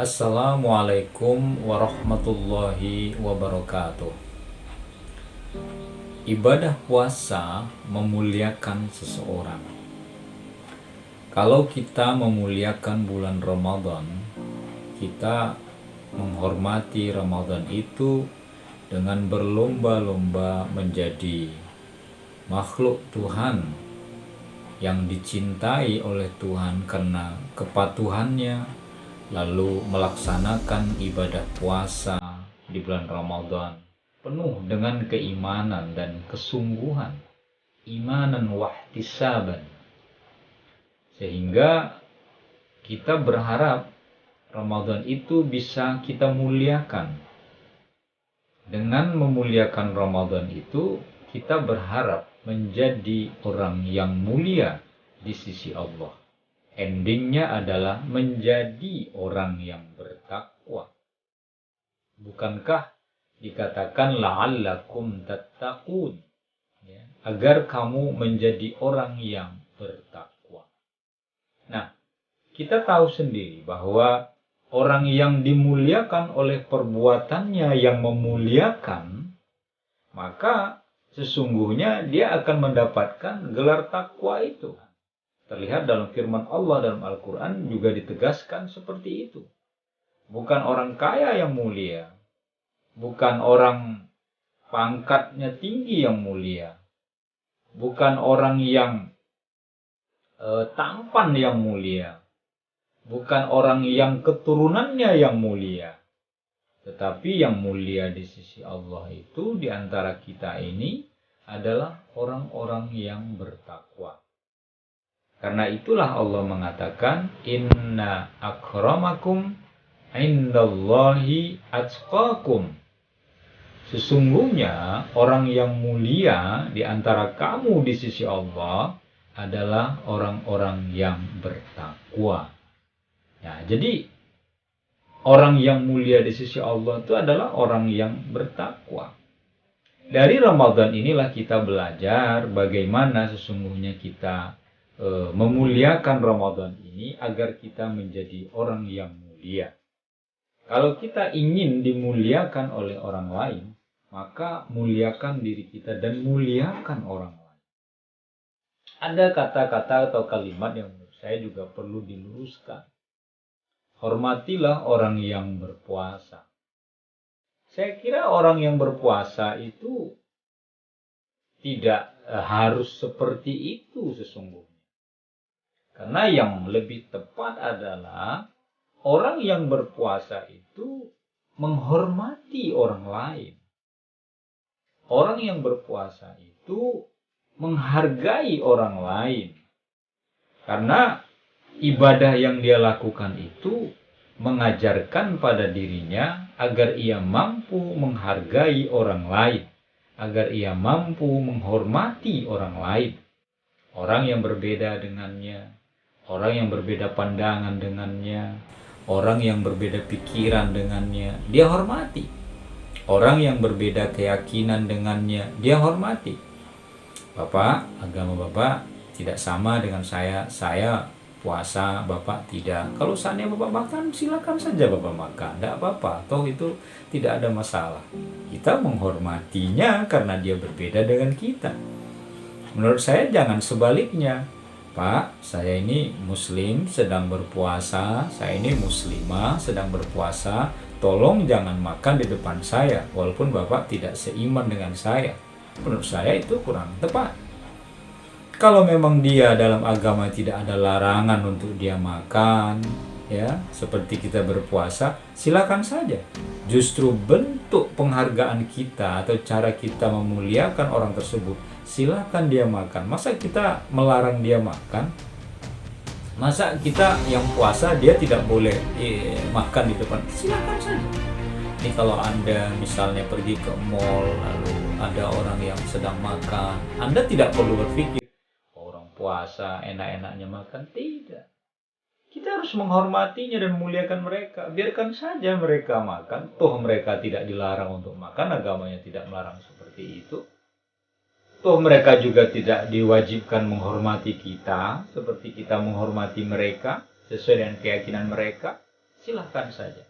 Assalamualaikum warahmatullahi wabarakatuh. Ibadah puasa memuliakan seseorang. Kalau kita memuliakan bulan Ramadan, kita menghormati Ramadan itu dengan berlomba-lomba menjadi makhluk Tuhan yang dicintai oleh Tuhan karena kepatuhannya, lalu melaksanakan ibadah puasa di bulan Ramadan penuh dengan keimanan dan kesungguhan, imanan wahtisaban, sehingga kita berharap Ramadan itu bisa kita muliakan. Dengan memuliakan Ramadan itu, kita berharap menjadi orang yang mulia di sisi Allah. Endingnya adalah menjadi orang yang bertakwa. Bukankah dikatakan la'allakum tattaqun, ya, agar kamu menjadi orang yang bertakwa. Nah, kita tahu sendiri bahwa orang yang dimuliakan oleh perbuatannya yang memuliakan, maka sesungguhnya dia akan mendapatkan gelar takwa itu. Terlihat dalam firman Allah dalam Al-Quran juga ditegaskan seperti itu. Bukan orang kaya yang mulia, bukan orang pangkatnya tinggi yang mulia, bukan orang yang tampan yang mulia, bukan orang yang keturunannya yang mulia. Tetapi yang mulia di sisi Allah itu di antara kita ini adalah orang-orang yang bertakwa. Karena itulah Allah mengatakan inna akramakum indallahi atqakum. Sesungguhnya orang yang mulia di antara kamu di sisi Allah adalah orang-orang yang bertakwa. Nah, jadi orang yang mulia di sisi Allah itu adalah orang yang bertakwa. Dari Ramadan inilah kita belajar bagaimana sesungguhnya kita memuliakan Ramadan ini agar kita menjadi orang yang mulia. Kalau kita ingin dimuliakan oleh orang lain, maka muliakan diri kita dan muliakan orang lain. Ada kata-kata atau kalimat yang menurut saya juga perlu diluruskan. Hormatilah orang yang berpuasa. Saya kira orang yang berpuasa itu tidak harus seperti itu sesungguhnya. Karena yang lebih tepat adalah orang yang berpuasa itu menghormati orang lain. Orang yang berpuasa itu menghargai orang lain. Karena ibadah yang dia lakukan itu mengajarkan pada dirinya agar ia mampu menghargai orang lain, agar ia mampu menghormati orang lain. Orang yang berbeda dengannya, orang yang berbeda pandangan dengannya, orang yang berbeda pikiran dengannya, dia hormati. Orang yang berbeda keyakinan dengannya, dia hormati. Bapak, agama Bapak tidak sama dengan saya puasa, Bapak tidak. Kalau seandainya Bapak makan, silakan saja Bapak makan, tidak apa-apa, toh itu tidak ada masalah. Kita menghormatinya karena dia berbeda dengan kita. Menurut saya jangan sebaliknya. Pak, saya ini muslim sedang berpuasa, saya ini muslimah sedang berpuasa, tolong jangan makan di depan saya, walaupun Bapak tidak seiman dengan saya. Menurut saya itu kurang tepat. Kalau memang dia dalam agama tidak ada larangan untuk dia makan, ya, seperti kita berpuasa, silakan saja. Justru bentuk penghargaan kita atau cara kita memuliakan orang tersebut, silakan dia makan. Masa kita melarang dia makan? Masa kita yang puasa dia tidak boleh makan di depan? Silakan saja. Ini kalau Anda misalnya pergi ke mall lalu ada orang yang sedang makan, Anda tidak perlu berpikir orang puasa enak-enaknya makan. Tidak. Kita harus menghormatinya dan memuliakan mereka. Biarkan saja mereka makan. Toh mereka tidak dilarang untuk makan. Agamanya tidak melarang seperti itu. Toh mereka juga tidak diwajibkan menghormati kita seperti kita menghormati mereka sesuai dengan keyakinan mereka. silahkan saja.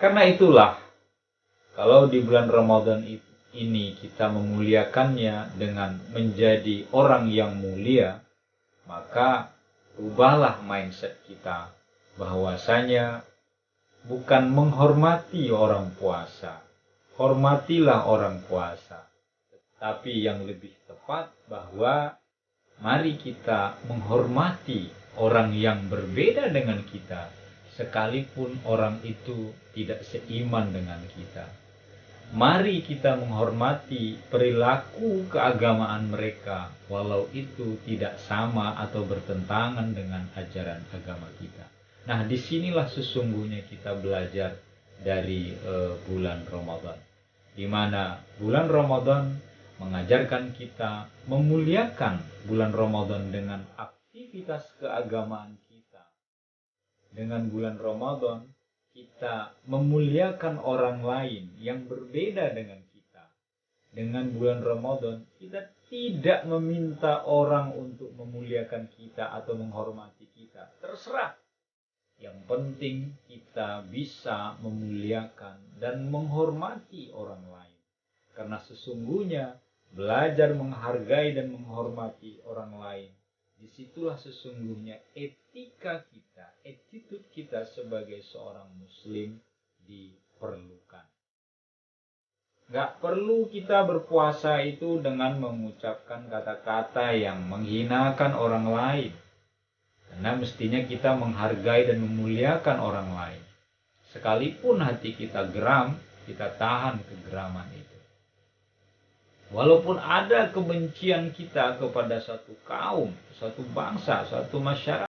Karena itulah, kalau di bulan Ramadan ini kita memuliakannya dengan menjadi orang yang mulia, maka ubahlah mindset kita bahwasanya bukan menghormati orang puasa, hormatilah orang puasa. Tapi yang lebih tepat bahwa mari kita menghormati orang yang berbeda dengan kita, sekalipun orang itu tidak seiman dengan kita. Mari kita menghormati perilaku keagamaan mereka, walau itu tidak sama atau bertentangan dengan ajaran agama kita. Nah, disinilah sesungguhnya kita belajar dari bulan Ramadan, di mana bulan Ramadan mengajarkan kita memuliakan bulan Ramadan dengan aktivitas keagamaan kita. Dengan bulan Ramadan kita memuliakan orang lain yang berbeda dengan kita. Dengan bulan Ramadan kita tidak meminta orang untuk memuliakan kita atau menghormati kita. Terserah. Yang penting kita bisa memuliakan dan menghormati orang lain. Karena sesungguhnya belajar menghargai dan menghormati orang lain, disitulah sesungguhnya etika kita, attitude kita sebagai seorang muslim diperlukan. Gak perlu kita berpuasa itu dengan mengucapkan kata-kata yang menghinakan orang lain. Karena mestinya kita menghargai dan memuliakan orang lain. Sekalipun hati kita geram, kita tahan kegeraman itu. Walaupun ada kebencian kita kepada satu kaum, satu bangsa, satu masyarakat,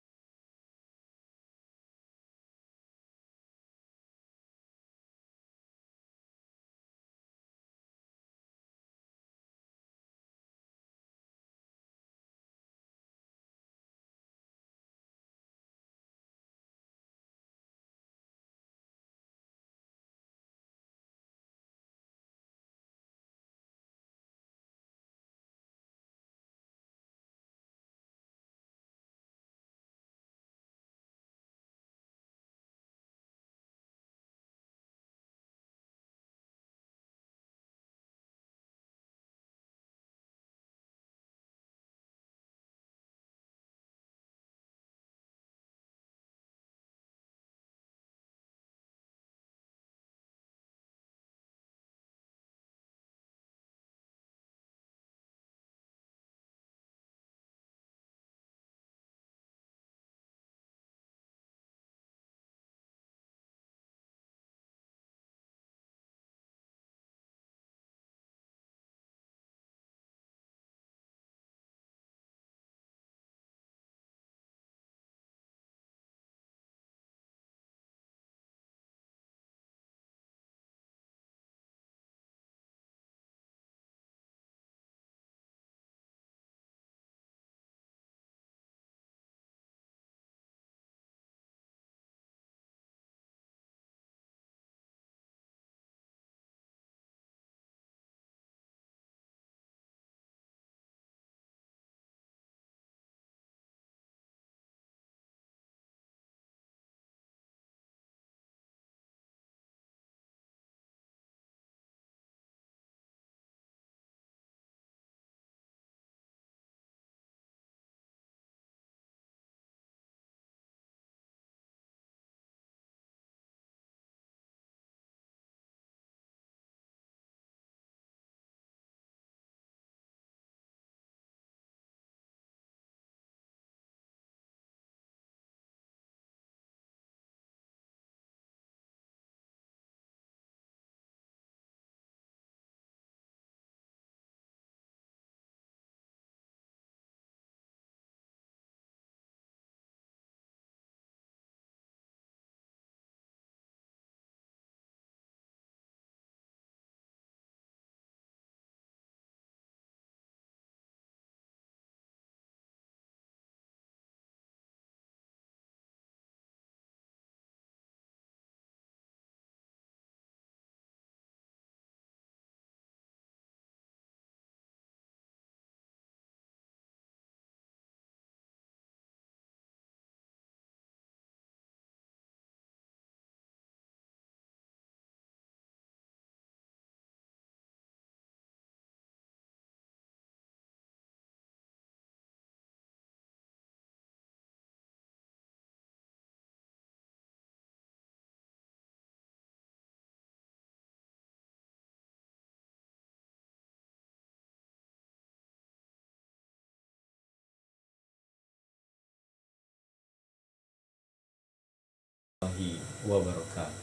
wabarakatuh.